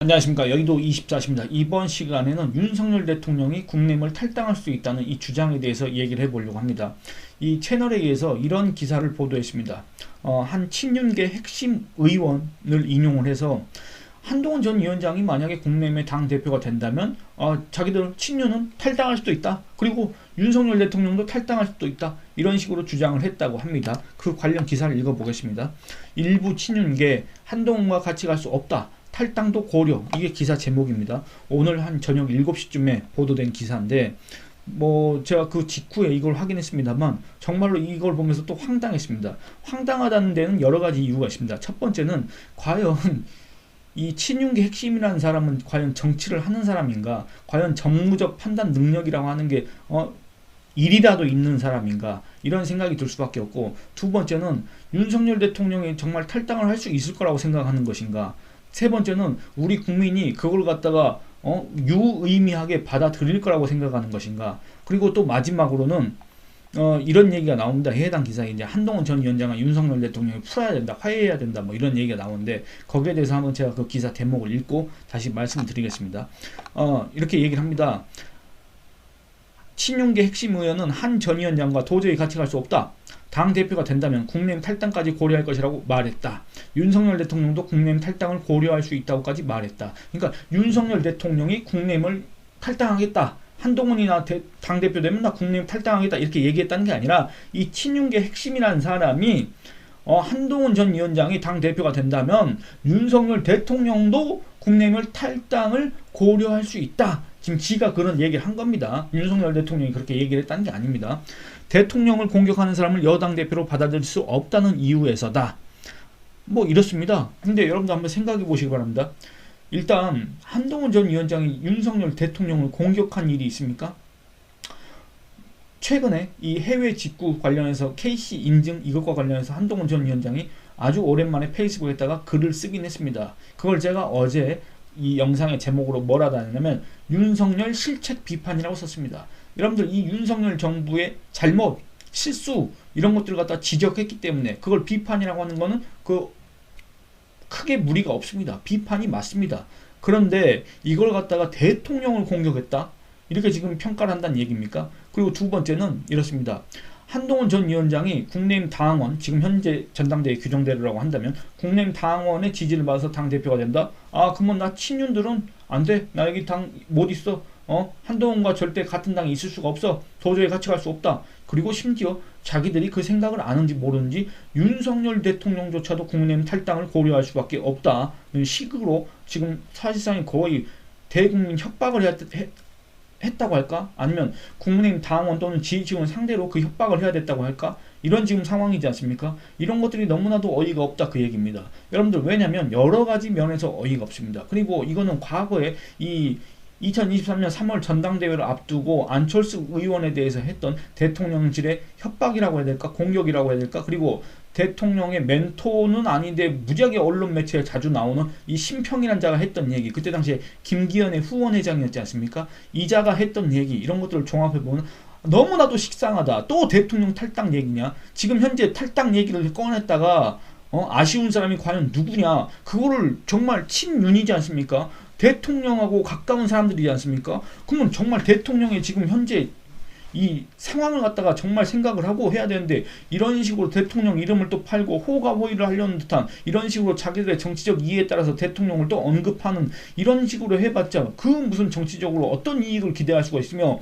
안녕하십니까. 여의도 24시입니다. 이번 시간에는 윤석열 대통령이 국내임을 탈당할 수 있다는 이 주장에 대해서 얘기를 해보려고 합니다. 이 채널에 의해서 이런 기사를 보도했습니다. 한 친윤계 핵심 의원을 인용을 해서 한동훈 전 위원장이 만약에 국내임의 당대표가 된다면 자기들 친윤은 탈당할 수도 있다. 그리고 윤석열 대통령도 탈당할 수도 있다. 이런 식으로 주장을 했다고 합니다. 그 관련 기사를 읽어보겠습니다. 일부 친윤계 한동훈과 같이 갈 수 없다. 탈당도 고려. 이게 기사 제목입니다. 오늘 한 저녁 7시쯤에 보도된 기사인데 제가 그 직후에 이걸 확인했습니다만 정말로 이걸 보면서 또 황당했습니다. 황당하다는 데는 여러 가지 이유가 있습니다. 첫 번째는 과연 이 친윤계 핵심이라는 사람은 과연 정치를 하는 사람인가? 과연 정무적 판단 능력이라고 하는 게 일이라도 있는 사람인가? 이런 생각이 들 수밖에 없고, 두 번째는 윤석열 대통령이 정말 탈당을 할 수 있을 거라고 생각하는 것인가? 세 번째는 우리 국민이 그걸 갖다가 유의미하게 받아들일 거라고 생각하는 것인가? 그리고 또 마지막으로는 이런 얘기가 나옵니다. 해당 기사에 이제 한동훈 전 위원장은 윤석열 대통령을 풀어야 된다, 화해해야 된다, 이런 얘기가 나오는데, 거기에 대해서 한번 제가 그 기사 대목을 읽고 다시 말씀을 드리겠습니다. 이렇게 얘기를 합니다. 친윤계 핵심 의원은 한 전 위원장과 도저히 같이 갈 수 없다. 당대표가 된다면 국내임 탈당까지 고려할 것이라고 말했다. 윤석열 대통령도 국내임 탈당을 고려할 수 있다고까지 말했다. 그러니까 윤석열 대통령이 국내임을 탈당하겠다. 한동훈이나 당대표 되면 나 국내임 탈당하겠다. 이렇게 얘기했다는 게 아니라 이 친윤계 핵심이라는 사람이 한동훈 전 위원장이 당대표가 된다면 윤석열 대통령도 국내임을 탈당을 고려할 수 있다. 지금 지가 그런 얘기를 한 겁니다. 윤석열 대통령이 그렇게 얘기를 했다는 게 아닙니다. 대통령을 공격하는 사람을 여당 대표로 받아들일 수 없다는 이유에서다. 이렇습니다. 근데 여러분도 한번 생각해 보시기 바랍니다. 일단 한동훈 전 위원장이 윤석열 대통령을 공격한 일이 있습니까? 최근에 이 해외 직구 관련해서 KC 인증 이것과 관련해서 한동훈 전 위원장이 아주 오랜만에 페이스북에다가 글을 쓰긴 했습니다. 그걸 제가 어제 이 영상의 제목으로 뭐라고 하냐면 윤석열 실책 비판이라고 썼습니다. 여러분들 이 윤석열 정부의 잘못, 실수 이런 것들을 갖다 지적했기 때문에 그걸 비판이라고 하는 거는 크게 무리가 없습니다. 비판이 맞습니다. 그런데 이걸 갖다가 대통령을 공격했다? 이렇게 지금 평가를 한다는 얘기입니까? 그리고 두 번째는 이렇습니다. 한동훈 전 위원장이 국내임 당원, 지금 현재 전당대회 규정대로라고 한다면 국내임 당원의 지지를 받아서 당대표가 된다? 그러면 나 친윤들은 안 돼. 나 여기 당 못 있어. 한동훈과 절대 같은 당에 있을 수가 없어. 도저히 같이 갈 수 없다. 그리고 심지어 자기들이 그 생각을 아는지 모르는지 윤석열 대통령조차도 국내임 탈당을 고려할 수밖에 없다. 이런 식으로 지금 사실상 거의 대국민 협박을 했다고 할까? 아니면 국민의힘 당원 또는 지지층을 상대로 그 협박을 해야 됐다고 할까? 이런 지금 상황이지 않습니까? 이런 것들이 너무나도 어이가 없다 그 얘기입니다. 여러분들 왜냐면 여러 가지 면에서 어이가 없습니다. 그리고 이거는 과거에 이 2023년 3월 전당대회를 앞두고 안철수 의원에 대해서 했던 대통령실의 협박이라고 해야 될까? 공격이라고 해야 될까? 그리고 대통령의 멘토는 아닌데 무지하게 언론 매체에 자주 나오는 이 심평이라는 자가 했던 얘기, 그때 당시에 김기현의 후원회장이었지 않습니까? 이 자가 했던 얘기, 이런 것들을 종합해보면 너무나도 식상하다. 또 대통령 탈당 얘기냐? 지금 현재 탈당 얘기를 꺼냈다가 아쉬운 사람이 과연 누구냐? 그거를 정말 친윤이지 않습니까? 대통령하고 가까운 사람들이지 않습니까? 그러면 정말 대통령의 지금 현재 이 상황을 갖다가 정말 생각을 하고 해야 되는데, 이런 식으로 대통령 이름을 또 팔고 호가호의를 하려는 듯한 이런 식으로 자기들의 정치적 이해에 따라서 대통령을 또 언급하는 이런 식으로 해봤자 그 무슨 정치적으로 어떤 이익을 기대할 수가 있으며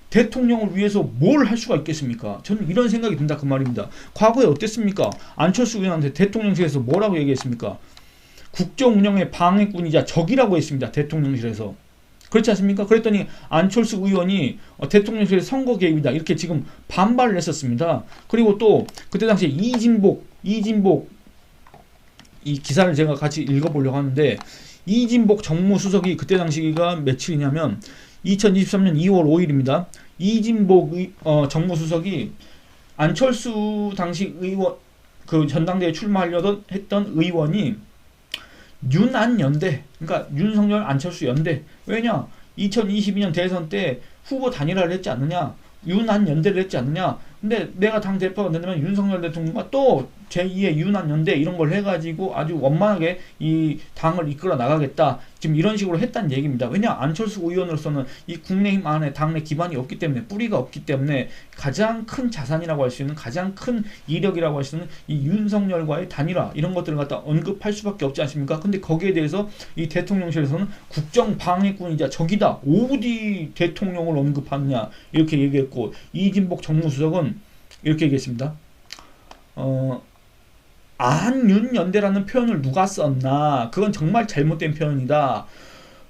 대통령을 위해서 뭘 할 수가 있겠습니까? 저는 이런 생각이 든다 그 말입니다. 과거에 어땠습니까? 안철수 의원한테 대통령실에서 뭐라고 얘기했습니까? 국정 운영의 방해꾼이자 적이라고 했습니다. 대통령실에서. 그렇지 않습니까? 그랬더니 안철수 의원이 대통령실 선거 개입이다 이렇게 지금 반발을 했었습니다. 그리고 또 그때 당시에 이진복 이 기사를 제가 같이 읽어보려고 하는데, 이진복 정무수석이 그때 당시가 며칠이냐면 2023년 2월 5일입니다. 이진복 정무수석이 안철수 당시 의원 그 전당대회 출마하려던 했던 의원이 윤안연대, 그러니까 윤석열 안철수 연대. 왜냐? 2022년 대선 때 후보 단일화를 했지 않느냐? 윤안연대를 했지 않느냐? 근데 내가 당대표가 된다면 윤석열 대통령과 또 제2의 윤안연대 이런 걸 해가지고 아주 원만하게 이 당을 이끌어 나가겠다. 지금 이런 식으로 했다는 얘기입니다. 왜냐, 안철수 의원으로서는 이 국민의힘 안에 당내 기반이 없기 때문에, 뿌리가 없기 때문에 가장 큰 자산이라고 할 수 있는, 가장 큰 이력이라고 할 수 있는 이 윤석열과의 단일화, 이런 것들을 갖다 언급할 수밖에 없지 않습니까? 근데 거기에 대해서 이 대통령실에서는 국정방해꾼이자 적이다, 오부디 대통령을 언급하느냐 이렇게 얘기했고, 이진복 정무수석은 이렇게 얘기했습니다. 안윤연대라는 표현을 누가 썼나? 그건 정말 잘못된 표현이다.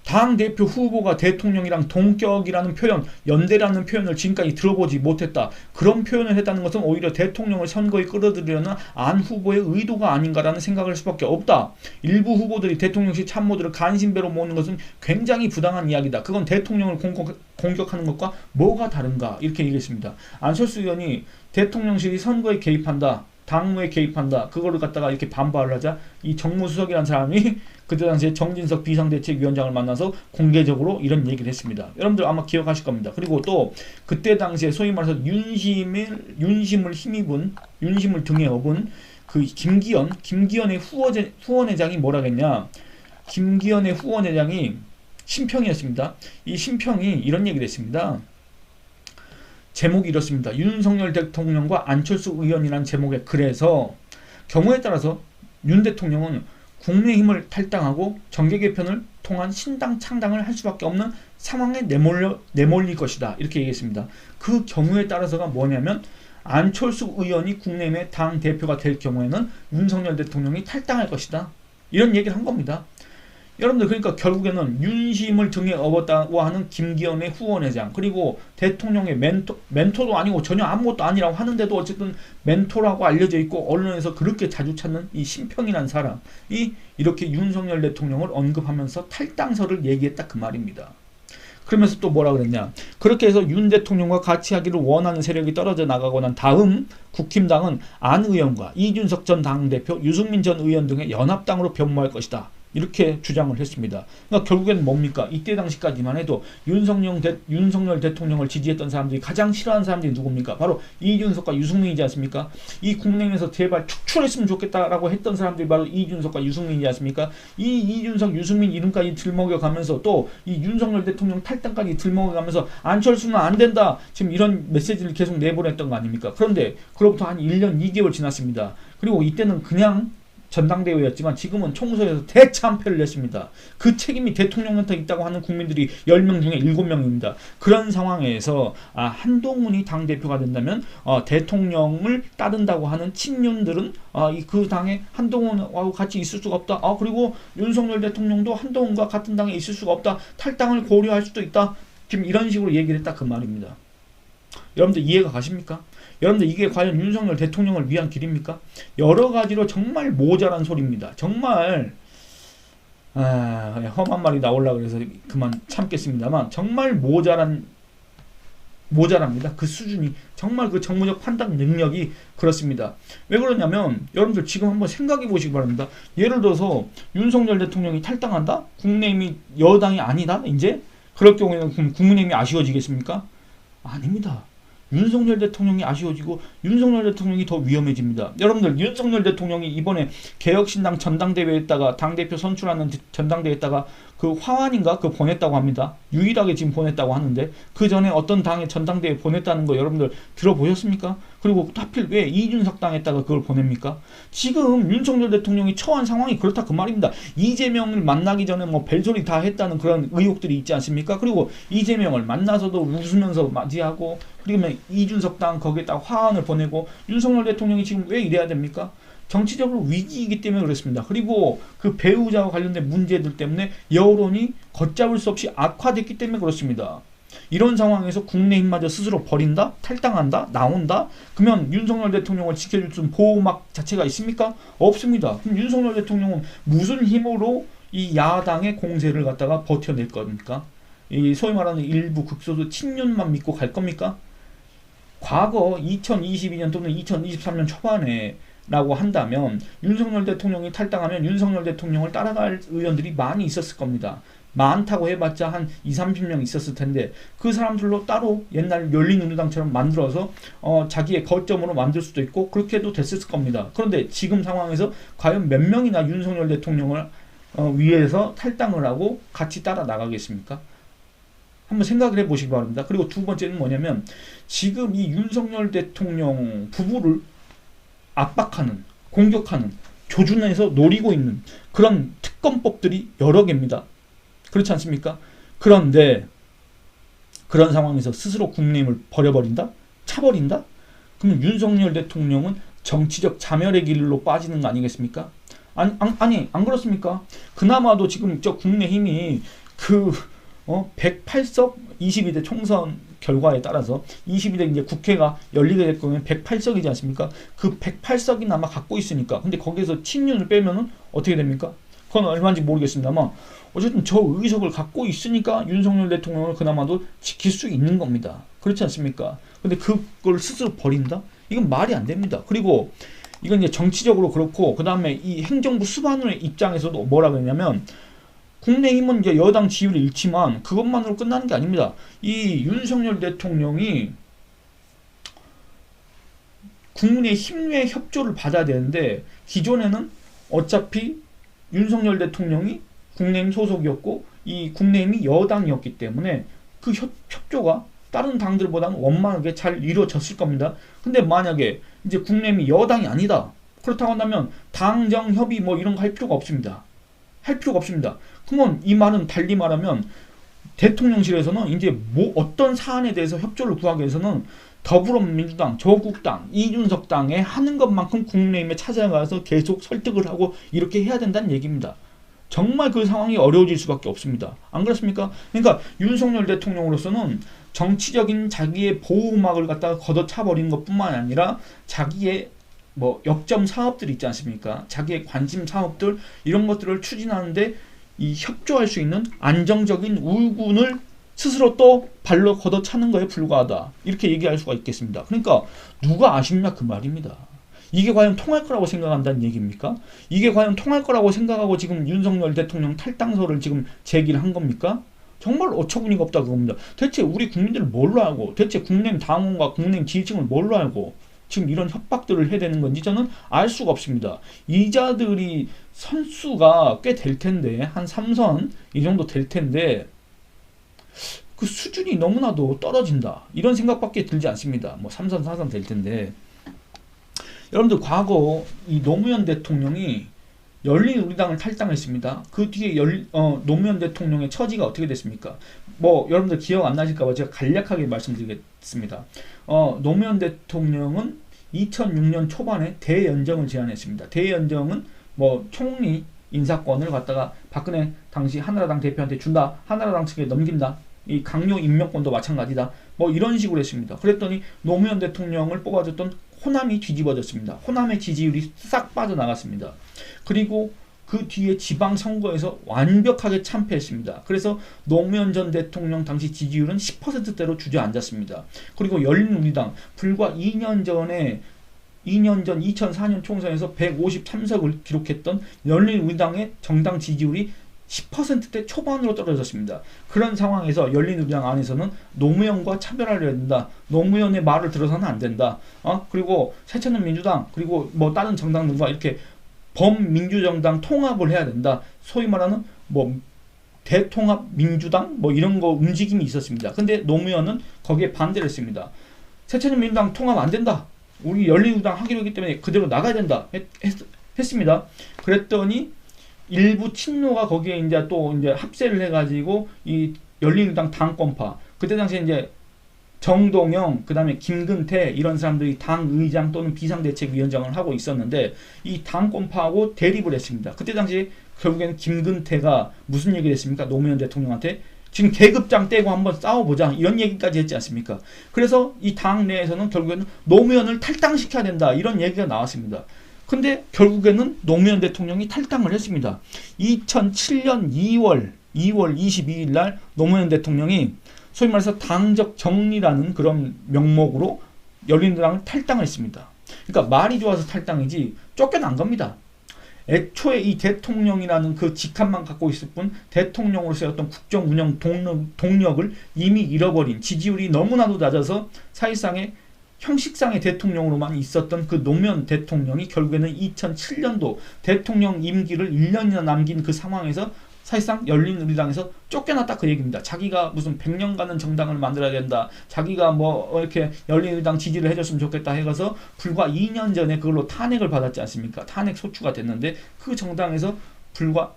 당대표 후보가 대통령이랑 동격이라는 표현, 연대라는 표현을 지금까지 들어보지 못했다. 그런 표현을 했다는 것은 오히려 대통령을 선거에 끌어들이려는 안 후보의 의도가 아닌가라는 생각을 할 수밖에 없다. 일부 후보들이 대통령실 참모들을 간신배로 모으는 것은 굉장히 부당한 이야기다. 그건 대통령을 공격하는 것과 뭐가 다른가? 이렇게 얘기했습니다. 안철수 의원이 대통령실이 선거에 개입한다, 당무에 개입한다, 그거를 갖다가 이렇게 반발을 하자 이 정무수석이라는 사람이 그때 당시에 정진석 비상대책위원장을 만나서 공개적으로 이런 얘기를 했습니다. 여러분들 아마 기억하실 겁니다. 그리고 또 그때 당시에 소위 말해서 윤심을 힘입은, 윤심을 등에 업은 그 김기현의 후원회장이 뭐라겠냐? 김기현의 후원회장이 심평이었습니다. 이 심평이 이런 얘기를 했습니다. 제목이 이렇습니다. 윤석열 대통령과 안철수 의원이라는 제목의 글에서 경우에 따라서 윤 대통령은 국민의힘을 탈당하고 정계 개편을 통한 신당 창당을 할 수밖에 없는 상황에 내몰릴 것이다. 이렇게 얘기했습니다. 그 경우에 따라서가 뭐냐면 안철수 의원이 국민의힘의 당 대표가 될 경우에는 윤석열 대통령이 탈당할 것이다. 이런 얘기를 한 겁니다. 여러분들, 그러니까 결국에는 윤심을 등에 업었다고 하는 김기현의 후원회장, 그리고 대통령의 멘토도 아니고 전혀 아무것도 아니라고 하는데도 어쨌든 멘토라고 알려져 있고 언론에서 그렇게 자주 찾는 이 심평이라는 사람이 이렇게 윤석열 대통령을 언급하면서 탈당설을 얘기했다, 그 말입니다. 그러면서 또 뭐라 그랬냐? 그렇게 해서 윤 대통령과 같이 하기를 원하는 세력이 떨어져 나가고 난 다음 국힘당은 안 의원과 이준석 전 당대표, 유승민 전 의원 등의 연합당으로 변모할 것이다. 이렇게 주장을 했습니다. 그러니까 결국엔 뭡니까? 이때 당시까지만 해도 윤석열 대통령을 지지했던 사람들이 가장 싫어하는 사람들이 누굽니까? 바로 이준석과 유승민이지 않습니까? 이 국민의힘에서 제발 축출했으면 좋겠다라고 했던 사람들이 바로 이준석과 유승민이지 않습니까? 이 이준석, 유승민 이름까지 들먹여가면서 또 이 윤석열 대통령 탈당까지 들먹여가면서 안철수는 안 된다, 지금 이런 메시지를 계속 내보냈던 거 아닙니까? 그런데 그로부터 한 1년 2개월 지났습니다. 그리고 이때는 그냥 전당대회였지만 지금은 총선에서 대참패를 냈습니다. 그 책임이 대통령한테 있다고 하는 국민들이 10명 중에 7명입니다. 그런 상황에서 한동훈이 당대표가 된다면 대통령을 따른다고 하는 친윤들은 그 당에 한동훈하고 같이 있을 수가 없다. 그리고 윤석열 대통령도 한동훈과 같은 당에 있을 수가 없다. 탈당을 고려할 수도 있다. 지금 이런 식으로 얘기를 했다, 그 말입니다. 여러분들 이해가 가십니까? 여러분들 이게 과연 윤석열 대통령을 위한 길입니까? 여러 가지로 정말 모자란 소리입니다. 정말 험한 말이 나오려고 그래서 그만 참겠습니다만 정말 모자랍니다. 그 수준이, 정말 그 정무적 판단 능력이 그렇습니다. 왜 그러냐면 여러분들 지금 한번 생각해 보시기 바랍니다. 예를 들어서 윤석열 대통령이 탈당한다? 국민의힘이 여당이 아니다? 이제? 그럴 경우에는 국민의힘이 아쉬워지겠습니까? 아닙니다. 윤석열 대통령이 아쉬워지고 윤석열 대통령이 더 위험해집니다. 여러분들, 윤석열 대통령이 이번에 개혁신당 전당대회에다가 당대표 선출하는 전당대회에다가 그 화환인가 그 보냈다고 합니다. 유일하게 지금 보냈다고 하는데 그 전에 어떤 당에 전당대회 보냈다는 거 여러분들 들어보셨습니까? 그리고 하필 왜 이준석 당에다가 그걸 보냅니까? 지금 윤석열 대통령이 처한 상황이 그렇다, 그 말입니다. 이재명을 만나기 전에 뭐 벨소리 다 했다는 그런 의혹들이 있지 않습니까? 그리고 이재명을 만나서도 웃으면서 맞이하고, 그리고 이준석 당 거기에다가 화환을 보내고, 윤석열 대통령이 지금 왜 이래야 됩니까? 정치적으로 위기이기 때문에 그렇습니다. 그리고 그 배우자와 관련된 문제들 때문에 여론이 걷잡을 수 없이 악화됐기 때문에 그렇습니다. 이런 상황에서 국민의힘마저 스스로 버린다? 탈당한다? 나온다? 그러면 윤석열 대통령을 지켜줄 수 있는 보호막 자체가 있습니까? 없습니다. 그럼 윤석열 대통령은 무슨 힘으로 이 야당의 공세를 갖다가 버텨낼 겁니까? 이 소위 말하는 일부 극소수 친윤만 믿고 갈 겁니까? 과거 2022년 또는 2023년 초반에 라고 한다면 윤석열 대통령이 탈당하면 윤석열 대통령을 따라갈 의원들이 많이 있었을 겁니다. 많다고 해봤자 한 20-30명 있었을 텐데 그 사람들로 따로 옛날 열린우리당처럼 만들어서 자기의 거점으로 만들 수도 있고 그렇게 해도 됐을 겁니다. 그런데 지금 상황에서 과연 몇 명이나 윤석열 대통령을 위에서 탈당을 하고 같이 따라 나가겠습니까? 한번 생각을 해보시기 바랍니다. 그리고 두 번째는 뭐냐면 지금 이 윤석열 대통령 부부를 압박하는, 공격하는, 조준해서 노리고 있는 그런 특검법들이 여러 개입니다. 그렇지 않습니까? 그런데 그런 상황에서 스스로 국민을 버려버린다? 차버린다? 그럼 윤석열 대통령은 정치적 자멸의 길로 빠지는 거 아니겠습니까? 아니, 안 그렇습니까? 그나마도 지금 저 국민의힘이 108석 22대 총선 결과에 따라서 22대 이제 국회가 열리게 될 거면 108석이지 않습니까? 그 108석이 아마 갖고 있으니까. 근데 거기에서 친윤을 빼면은 어떻게 됩니까? 그건 얼마인지 모르겠습니다만 어쨌든 저 의석을 갖고 있으니까 윤석열 대통령을 그나마도 지킬 수 있는 겁니다. 그렇지 않습니까? 근데 그걸 스스로 버린다? 이건 말이 안 됩니다. 그리고 이건 이제 정치적으로 그렇고 그 다음에 이 행정부 수반의 입장에서도 뭐라 그러냐면 국민의힘은 이제 여당 지위를 잃지만 그것만으로 끝나는 게 아닙니다. 이 윤석열 대통령이 국민의힘의 협조를 받아야 되는데 기존에는 어차피 윤석열 대통령이 국민의힘 소속이었고 이 국민의힘이 여당이었기 때문에 그 협조가 다른 당들보다는 원만하게 잘 이루어졌을 겁니다. 근데 만약에 이제 국민의힘이 여당이 아니다. 그렇다고 한다면 당정 협의 뭐 이런 거 할 필요가 없습니다. 할 필요가 없습니다. 그러면 이 말은 달리 말하면 대통령실에서는 이제 뭐 어떤 사안에 대해서 협조를 구하기 위해서는 더불어민주당, 조국당, 이준석 당에 하는 것만큼 국민의힘에 찾아가서 계속 설득을 하고 이렇게 해야 된다는 얘기입니다. 정말 그 상황이 어려워질 수밖에 없습니다. 안 그렇습니까? 그러니까 윤석열 대통령으로서는 정치적인 자기의 보호막을 갖다가 걷어차버리는 것뿐만 아니라 자기의 뭐 역점 사업들 있지 않습니까? 자기의 관심 사업들 이런 것들을 추진하는데 이 협조할 수 있는 안정적인 울군을 스스로 또 발로 걷어차는 거에 불과하다. 이렇게 얘기할 수가 있겠습니다. 그러니까 누가 아쉽냐 그 말입니다. 이게 과연 통할 거라고 생각한다는 얘기입니까? 이게 과연 통할 거라고 생각하고 지금 윤석열 대통령 탈당서를 지금 제기를 한 겁니까? 정말 어처구니가 없다 그겁니다. 대체 우리 국민들을 뭘로 알고 대체 국민의힘 당원과 국민의힘 지지층을 뭘로 알고 지금 이런 협박들을 해야 되는 건지 저는 알 수가 없습니다. 이자들이 선수가 꽤 될 텐데 한 3선 이 정도 될 텐데 그 수준이 너무나도 떨어진다. 이런 생각밖에 들지 않습니다. 뭐 3선, 4선 될 텐데 여러분들 과거 이 노무현 대통령이 열린우리당을 탈당했습니다. 그 뒤에 노무현 대통령의 처지가 어떻게 됐습니까? 뭐 여러분들 기억 안 나실까봐 제가 간략하게 말씀드리겠습니다. 노무현 대통령은 2006년 초반에 대연정을 제안했습니다. 대연정은 뭐 총리 인사권을 갖다가 박근혜 당시 한나라당 대표한테 준다. 한나라당 측에 넘긴다. 이 강요 임명권도 마찬가지다. 뭐 이런 식으로 했습니다. 그랬더니 노무현 대통령을 뽑아줬던 호남이 뒤집어졌습니다. 호남의 지지율이 싹 빠져나갔습니다. 그리고 그 뒤에 지방선거에서 완벽하게 참패했습니다. 그래서 노무현 전 대통령 당시 지지율은 10%대로 주저앉았습니다. 그리고 열린우리당 불과 2년 전 2004년 총선에서 153석을 기록했던 열린우리당의 정당 지지율이 10%대 초반으로 떨어졌습니다. 그런 상황에서 열린우리당 안에서는 노무현과 차별하려 된다. 노무현의 말을 들어서는 안 된다. 그리고 새천년민주당 그리고 뭐 다른 정당들과 이렇게 범민주정당 통합을 해야 된다. 소위 말하는 뭐 대통합 민주당 뭐 이런 거 움직임이 있었습니다. 근데 노무현은 거기에 반대를 했습니다. 새천년민주당 통합 안 된다. 우리 열린우리당 하기로 했기 때문에 그대로 나가야 된다. 했습니다. 그랬더니 일부 친노가 거기에 이제 또 이제 합세를 해가지고 이 열린우리당 당권파 그때 당시에 이제 정동영 그다음에 김근태 이런 사람들이 당 의장 또는 비상대책위원장을 하고 있었는데 이 당권파하고 대립을 했습니다. 그때 당시에 결국에는 김근태가 무슨 얘기를 했습니까? 노무현 대통령한테 지금 계급장 떼고 한번 싸워보자 이런 얘기까지 했지 않습니까? 그래서 이 당 내에서는 결국에는 노무현을 탈당시켜야 된다 이런 얘기가 나왔습니다. 근데 결국에는 노무현 대통령이 탈당을 했습니다. 2007년 2월 22일 날 노무현 대통령이 소위 말해서 당적 정리라는 그런 명목으로 열린우리당을 탈당을 했습니다. 그러니까 말이 좋아서 탈당이지 쫓겨난 겁니다. 애초에 이 대통령이라는 그 직함만 갖고 있을 뿐 대통령으로서의 어떤 국정 운영 동력을 이미 잃어버린 지지율이 너무나도 낮아서 사실상의 형식상의 대통령으로만 있었던 그 노무현 대통령이 결국에는 2007년도 대통령 임기를 1년이나 남긴 그 상황에서 사실상 열린우리당에서 쫓겨났다 그 얘기입니다. 자기가 무슨 100년간은 정당을 만들어야 된다. 자기가 뭐 이렇게 열린우리당 지지를 해줬으면 좋겠다 해서 불과 2년 전에 그걸로 탄핵을 받았지 않습니까? 탄핵 소추가 됐는데 그 정당에서 불과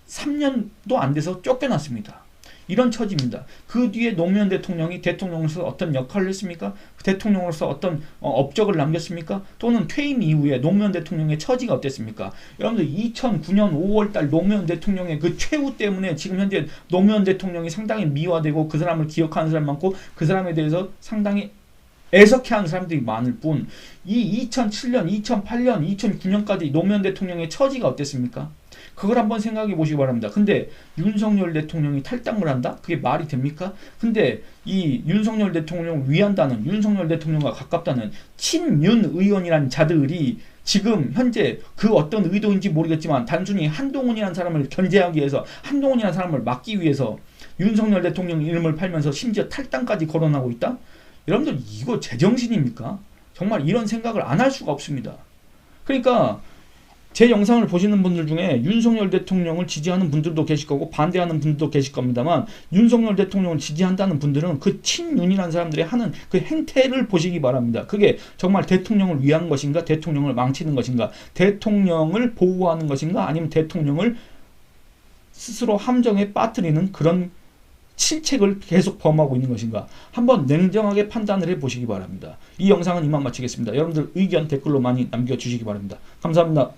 3년도 안 돼서 쫓겨났습니다. 이런 처지입니다. 그 뒤에 노무현 대통령이 대통령으로서 어떤 역할을 했습니까? 대통령으로서 어떤 업적을 남겼습니까? 또는 퇴임 이후에 노무현 대통령의 처지가 어땠습니까? 여러분들 2009년 5월달 노무현 대통령의 그 최후 때문에 지금 현재 노무현 대통령이 상당히 미화되고 그 사람을 기억하는 사람 많고 그 사람에 대해서 상당히 애석해하는 사람들이 많을 뿐 이 2007년, 2008년, 2009년까지 노무현 대통령의 처지가 어땠습니까? 그걸 한번 생각해 보시기 바랍니다. 근데 윤석열 대통령이 탈당을 한다? 그게 말이 됩니까? 근데 이 윤석열 대통령을 위한다는, 윤석열 대통령과 가깝다는 친윤 의원이라는 자들이 지금 현재 그 어떤 의도인지 모르겠지만 단순히 한동훈이라는 사람을 견제하기 위해서, 한동훈이라는 사람을 막기 위해서 윤석열 대통령 이름을 팔면서 심지어 탈당까지 거론하고 있다? 여러분들 이거 제정신입니까? 정말 이런 생각을 안 할 수가 없습니다. 그러니까 제 영상을 보시는 분들 중에 윤석열 대통령을 지지하는 분들도 계실 거고 반대하는 분들도 계실 겁니다만, 윤석열 대통령을 지지한다는 분들은 그 친윤이라는 사람들이 하는 그 행태를 보시기 바랍니다. 그게 정말 대통령을 위한 것인가, 대통령을 망치는 것인가, 대통령을 보호하는 것인가, 아니면 대통령을 스스로 함정에 빠뜨리는 그런 실책을 계속 범하고 있는 것인가, 한번 냉정하게 판단을 해보시기 바랍니다. 이 영상은 이만 마치겠습니다. 여러분들 의견 댓글로 많이 남겨주시기 바랍니다. 감사합니다.